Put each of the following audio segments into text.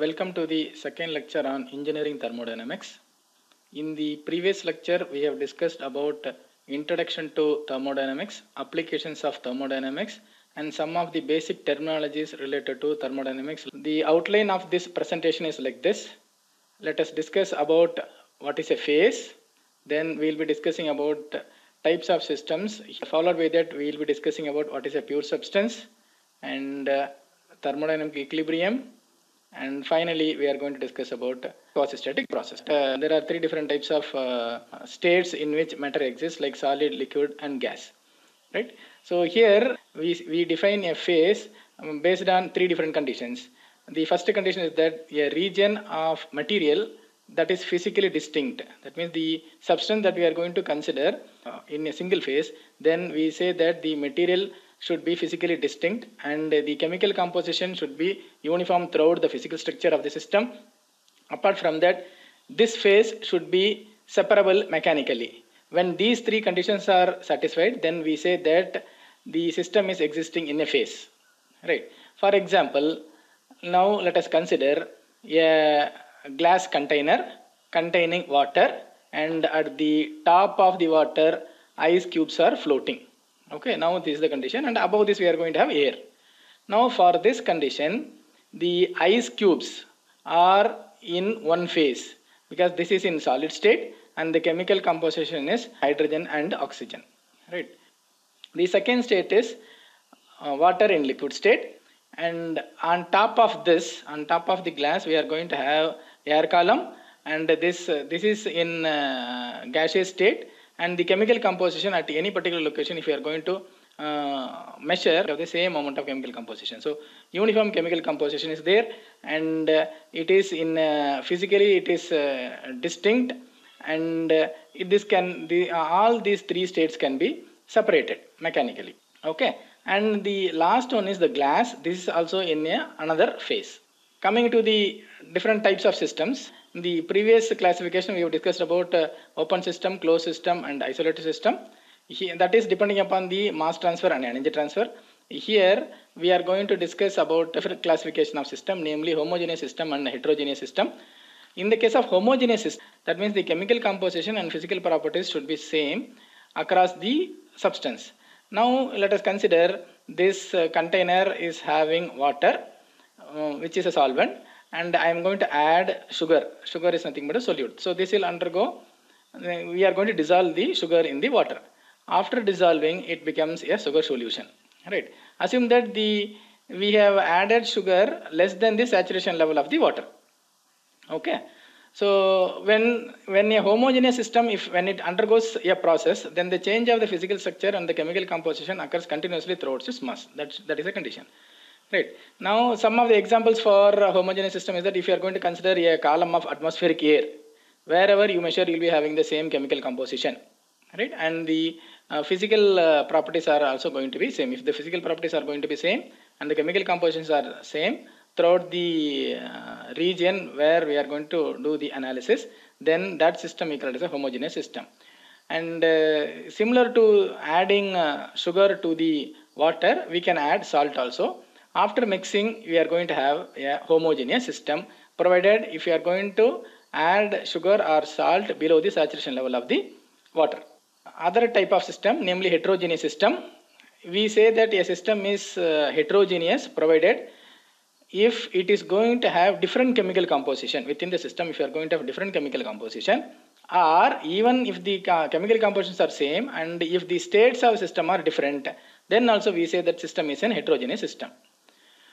Welcome to the second lecture on engineering thermodynamics. In the previous lecture, we have discussed about introduction to thermodynamics, applications of thermodynamics, and some of the basic terminologies related to thermodynamics. The outline of this presentation is like this. Let us discuss about what is a phase. Then we will be discussing about types of systems. Followed by that, we will be discussing about what is a pure substance and thermodynamic equilibrium. And finally, we are going to discuss about quasi-static process. There are three different types of states in which matter exists, like solid, liquid, and gas. Right. So here we define a phase based on three different conditions. The first condition is that a region of material that is physically distinct. That means the substance that we are going to consider in a single phase. Then we say that the material should be physically distinct and the chemical composition should be uniform throughout the physical structure of the system. Apart from that, this phase should be separable mechanically. When these three conditions are satisfied, then we say that the system is existing in a phase. Right. For example, now let us consider a glass container containing water, and at the top of the water ice cubes are floating. Okay, now this is the condition, and above this we are going to have air. Now for this condition, the ice cubes are in one phase because this is in solid state and the chemical composition is hydrogen and oxygen. Right. The second state is water in liquid state, and on top of this, on top of the glass, we are going to have air column, and this is in gaseous state. And the chemical composition at any particular location, if you are going to measure the same amount of chemical composition. So uniform chemical composition is there, and it is in physically it is distinct, and all these three states can be separated mechanically. Okay, and the last one is the glass. This is also in another phase. Coming to the different types of systems, in the previous classification we have discussed about open system, closed system, and isolated system. That is depending upon the mass transfer and energy transfer. Here we are going to discuss about different classification of system, namely homogeneous system and heterogeneous system. In the case of homogeneous system, that means the chemical composition and physical properties should be same across the substance. Now let us consider this container is having water, which is a solvent, and I am going to add sugar. Sugar is nothing but a solute. So this will undergo, we are going to dissolve the sugar in the water. After dissolving, it becomes a sugar solution. Right. Assume that we have added sugar less than the saturation level of the water. Okay. So when a homogeneous system, when it undergoes a process, then the change of the physical structure and the chemical composition occurs continuously throughout its mass. That is a condition. Right. Now some of the examples for a homogeneous system is that if you are going to consider a column of atmospheric air, wherever you measure you will be having the same chemical composition. Right. And the physical properties are also going to be same. If the physical properties are going to be same and the chemical compositions are same throughout the region where we are going to do the analysis, then that system we call it as a homogeneous system. And similar to adding sugar to the water, we can add salt also. After mixing, we are going to have a homogeneous system, provided if you are going to add sugar or salt below the saturation level of the water. Other type of system, namely heterogeneous system, we say that a system is heterogeneous provided if it is going to have different chemical composition within the system. If you are going to have different chemical composition, or even if the chemical compositions are same and if the states of system are different, then also we say that system is an heterogeneous system.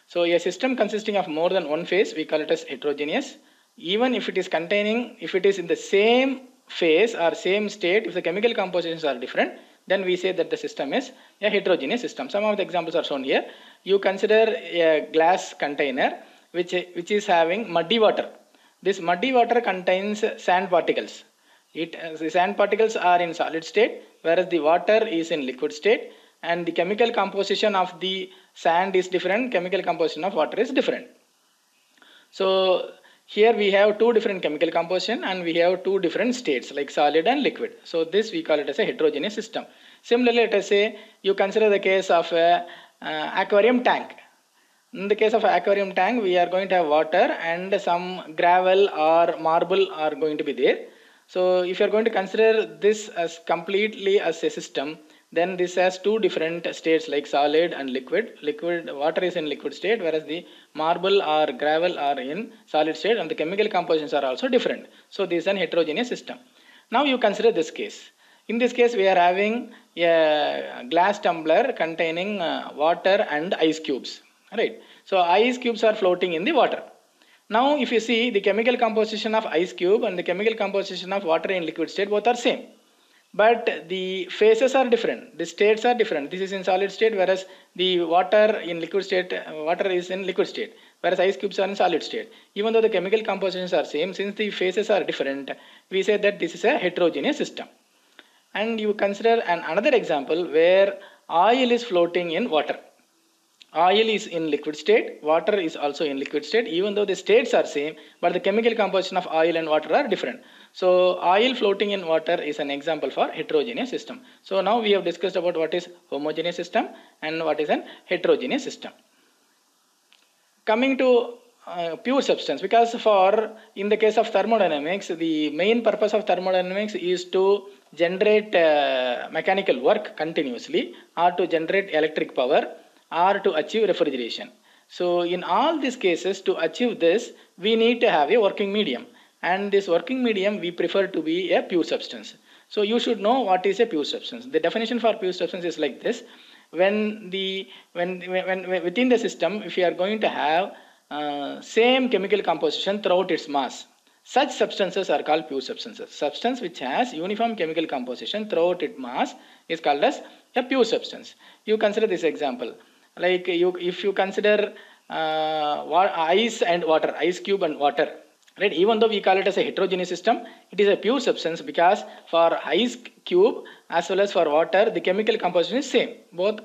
So a system consisting of more than one phase, we call it as heterogeneous. Even if it is containing, if it is in the same phase or same state, if the chemical compositions are different, then we say that the system is a heterogeneous system. Some of the examples are shown here. You consider a glass container which is having muddy water. This muddy water contains sand particles. The sand particles are in solid state, whereas the water is in liquid state, and the chemical composition of the sand is different, chemical composition of water is different. So here we have two different chemical composition and we have two different states like solid and liquid. So this we call it as a heterogeneous system. Similarly, let us say you consider the case of a aquarium tank. In the case of aquarium tank, we are going to have water and some gravel or marble are going to be there. So if you are going to consider this as completely as a system, then this has two different states like solid and liquid. Water is in liquid state, whereas the marble or gravel are in solid state, and the chemical compositions are also different. So this is an heterogeneous system. Now you consider this case. In this case, we are having a glass tumbler containing water and ice cubes. Right. So ice cubes are floating in the water. Now if you see the chemical composition of ice cube and the chemical composition of water in liquid state, both are same. But the phases are different, the states are different. This is in solid state, whereas the water in liquid state, water is in liquid state, whereas ice cubes are in solid state. Even though the chemical compositions are same, since the phases are different, we say that this is a heterogeneous system. And you consider another example where oil is floating in water. Oil is in liquid state, water is also in liquid state, even though the states are same, but the chemical composition of oil and water are different. So oil floating in water is an example for heterogeneous system. So now we have discussed about what is homogeneous system and what is an heterogeneous system. Coming to pure substance, because in the case of thermodynamics, the main purpose of thermodynamics is to generate mechanical work continuously, or to generate electric power, or to achieve refrigeration. So in all these cases, to achieve this, we need to have a working medium, and this working medium we prefer to be a pure substance. So you should know what is a pure substance. The definition for pure substance is like this: when within the system, if you are going to have same chemical composition throughout its mass, such substances are called pure substances. Substance which has uniform chemical composition throughout its mass is called as a pure substance. You consider this example. Like if you consider ice and water, ice cube and water, right? Even though we call it as a heterogeneous system, it is a pure substance, because for ice cube as well as for water, the chemical composition is same. Both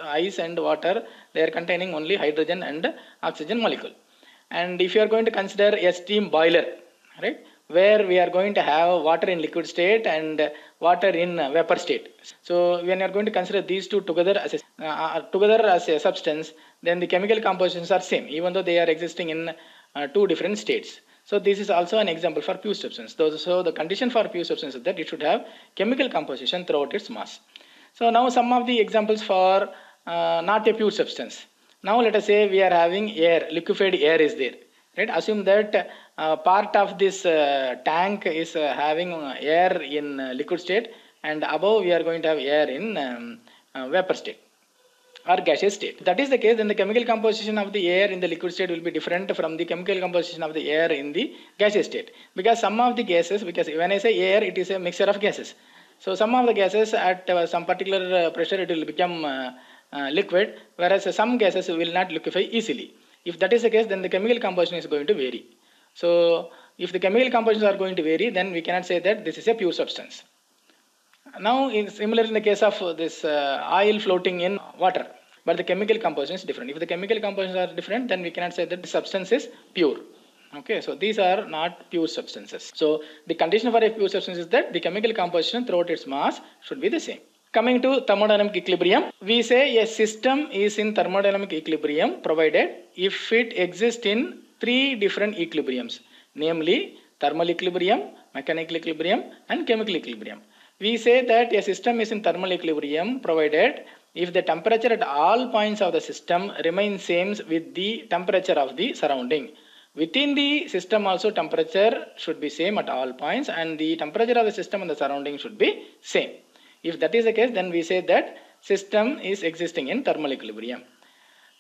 ice and water, they are containing only hydrogen and oxygen molecule. And if you are going to consider a steam boiler, right, where we are going to have water in liquid state and water in vapor state. So when you are going to consider these two together as a substance, then the chemical compositions are same, even though they are existing in two different states. So this is also an example for pure substance. So the condition for pure substance is that it should have chemical composition throughout its mass. So now some of the examples for not a pure substance. Now let us say we are having air, liquefied air is there. Right? Assume that part of this tank is having air in liquid state, and above we are going to have air in vapor state or gaseous state. If that is the case, then the chemical composition of the air in the liquid state will be different from the chemical composition of the air in the gaseous state, because some of the gases, because when I say air, it is a mixture of gases. So some of the gases at some particular pressure it will become liquid, whereas some gases will not liquefy easily. If that is the case, then the chemical composition is going to vary. So if the chemical compositions are going to vary, then we cannot say that this is a pure substance. Now, similar in the case of this oil floating in water, but the chemical composition is different. If the chemical compositions are different, then we cannot say that the substance is pure. Okay, so these are not pure substances. So the condition for a pure substance is that the chemical composition throughout its mass should be the same. Coming to thermodynamic equilibrium, we say a system is in thermodynamic equilibrium provided if it exists in three different equilibriums, namely thermal equilibrium, mechanical equilibrium, and chemical equilibrium. We say that a system is in thermal equilibrium provided if the temperature at all points of the system remains same with the temperature of the surrounding. Within the system also temperature should be same at all points, and the temperature of the system and the surrounding should be same. If that is the case, then we say that system is existing in thermal equilibrium.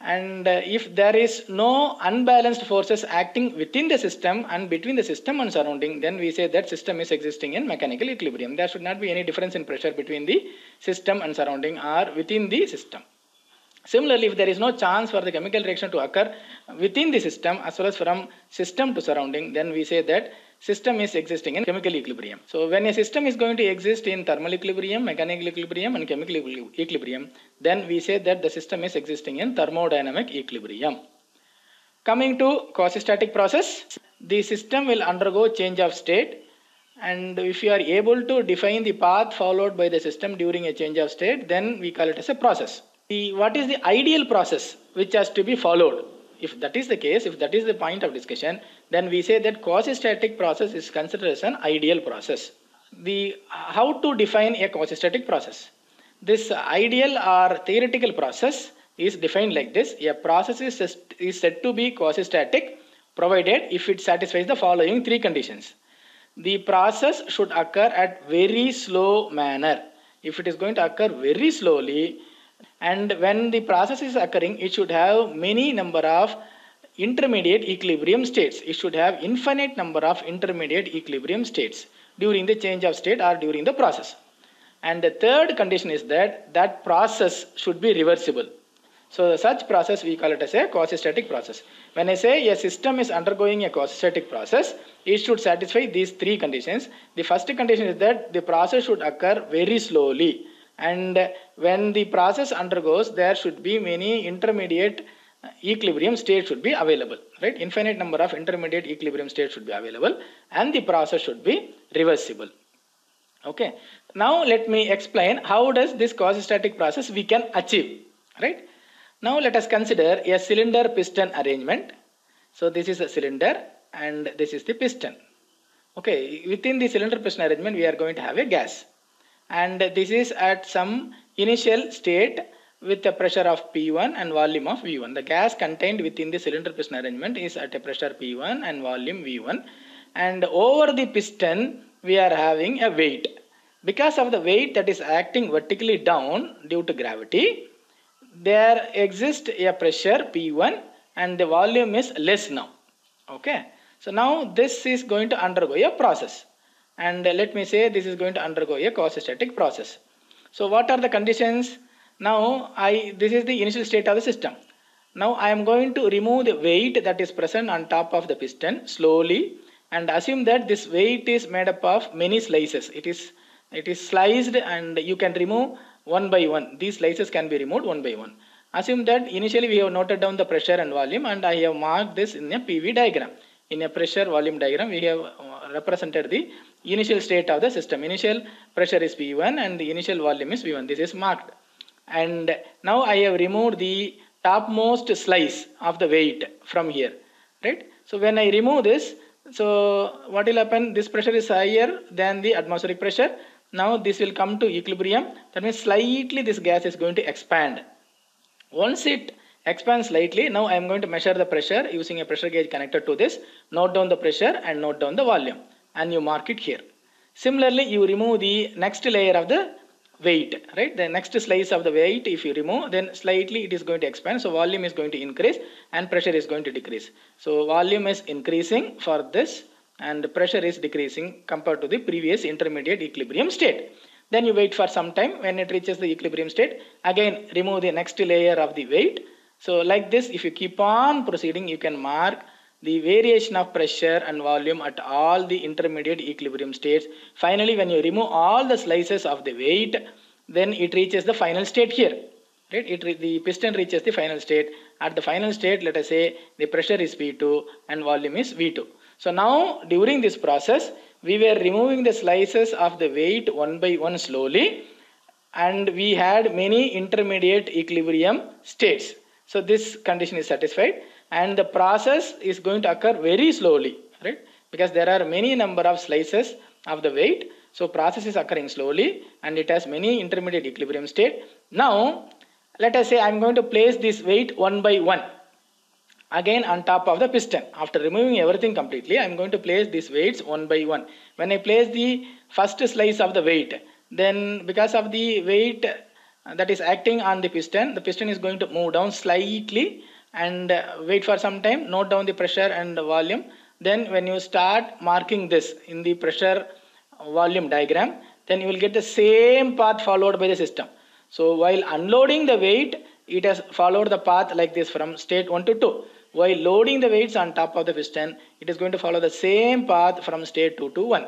And if there is no unbalanced forces acting within the system and between the system and surrounding, then we say that system is existing in mechanical equilibrium. There should not be any difference in pressure between the system and surrounding or within the system. Similarly, if there is no chance for the chemical reaction to occur within the system as well as from system to surrounding, then we say that system is existing in chemical equilibrium. So when a system is going to exist in thermal equilibrium, mechanical equilibrium, and chemical equilibrium, then we say that the system is existing in thermodynamic equilibrium. Coming to quasi-static process, the system will undergo change of state, and if you are able to define the path followed by the system during a change of state, then we call it as a process. what is the ideal process which has to be followed? If that is the case, if that is the point of discussion, then we say that quasi-static process is considered as an ideal process. How to define a quasi-static process? This ideal or theoretical process is defined like this. A process is said to be quasi-static provided if it satisfies the following three conditions. The process should occur at very slow manner. If it is going to occur very slowly, and when the process is occurring, it should have many number of intermediate equilibrium states. It should have infinite number of intermediate equilibrium states during the change of state or during the process. And the third condition is that process should be reversible. So such process we call it as a quasi-static process. When I say a system is undergoing a quasi-static process, it should satisfy these three conditions. The first condition is that the process should occur very slowly. And when the process undergoes, there should be many intermediate equilibrium states should be available, right? Infinite number of intermediate equilibrium states should be available, and the process should be reversible. Okay. Now let me explain how does this quasi-static process we can achieve, right? Now let us consider a cylinder piston arrangement. So this is a cylinder and this is the piston. Okay, within the cylinder piston arrangement we are going to have a gas, and this is at some initial state with a pressure of P1 and volume of V1. The gas contained within the cylinder piston arrangement is at a pressure P1 and volume V1, and over the piston we are having a weight. Because of the weight that is acting vertically down due to gravity, there exists a pressure P1 and the volume is less now. Okay, so now this is going to undergo a process, and let me say this is going to undergo a quasi-static process. So what are the conditions? Now this is the initial state of the system. Now I am going to remove the weight that is present on top of the piston slowly, and assume that this weight is made up of many slices. It is sliced and you can remove one by one. These slices can be removed one by one. Assume that initially we have noted down the pressure and volume, and I have marked this in a PV diagram. In a pressure volume diagram we have represented the initial state of the system. Initial pressure is P1 and the initial volume is V1. This is marked. And now I have removed the topmost slice of the weight from here, right? So when I remove this, so what will happen? This pressure is higher than the atmospheric pressure. Now this will come to equilibrium. That means slightly this gas is going to expand. Once it expands slightly, now I am going to measure the pressure using a pressure gauge connected to this. Note down the pressure and note down the volume, and you mark it here. Similarly, you remove the next layer of the weight, right? The next slice of the weight, if you remove, then slightly it is going to expand. So volume is going to increase and pressure is going to decrease. So volume is increasing for this and pressure is decreasing compared to the previous intermediate equilibrium state. Then you wait for some time. When it reaches the equilibrium state, again remove the next layer of the weight. So like this, if you keep on proceeding, you can mark the variation of pressure and volume at all the intermediate equilibrium states. Finally, when you remove all the slices of the weight, then it reaches the final state here, right? The piston reaches the final state. At the final state, let us say the pressure is P2 and volume is V2. So now during this process, we were removing the slices of the weight one by one slowly, and we had many intermediate equilibrium states. So this condition is satisfied, and the process is going to occur very slowly, right? Because there are many number of slices of the weight. So process is occurring slowly and it has many intermediate equilibrium state. Now let us say I am going to place this weight one by one again on top of the piston. After removing everything completely, I am going to place these weights one by one. When I place the first slice of the weight, then because of the weight that is acting on the piston is going to move down slightly, and wait for some time, note down the pressure and the volume. Then when you start marking this in the pressure volume diagram, then you will get the same path followed by the system. So while unloading the weight, it has followed the path like this from state 1 to 2. While loading the weights on top of the piston, it is going to follow the same path from state 2 to 1.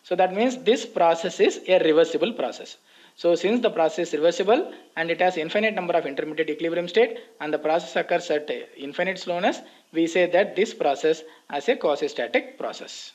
So that means this process is a reversible process. So since the process is reversible and it has infinite number of intermediate equilibrium state and the process occurs at infinite slowness, we say that this process is a quasi-static process.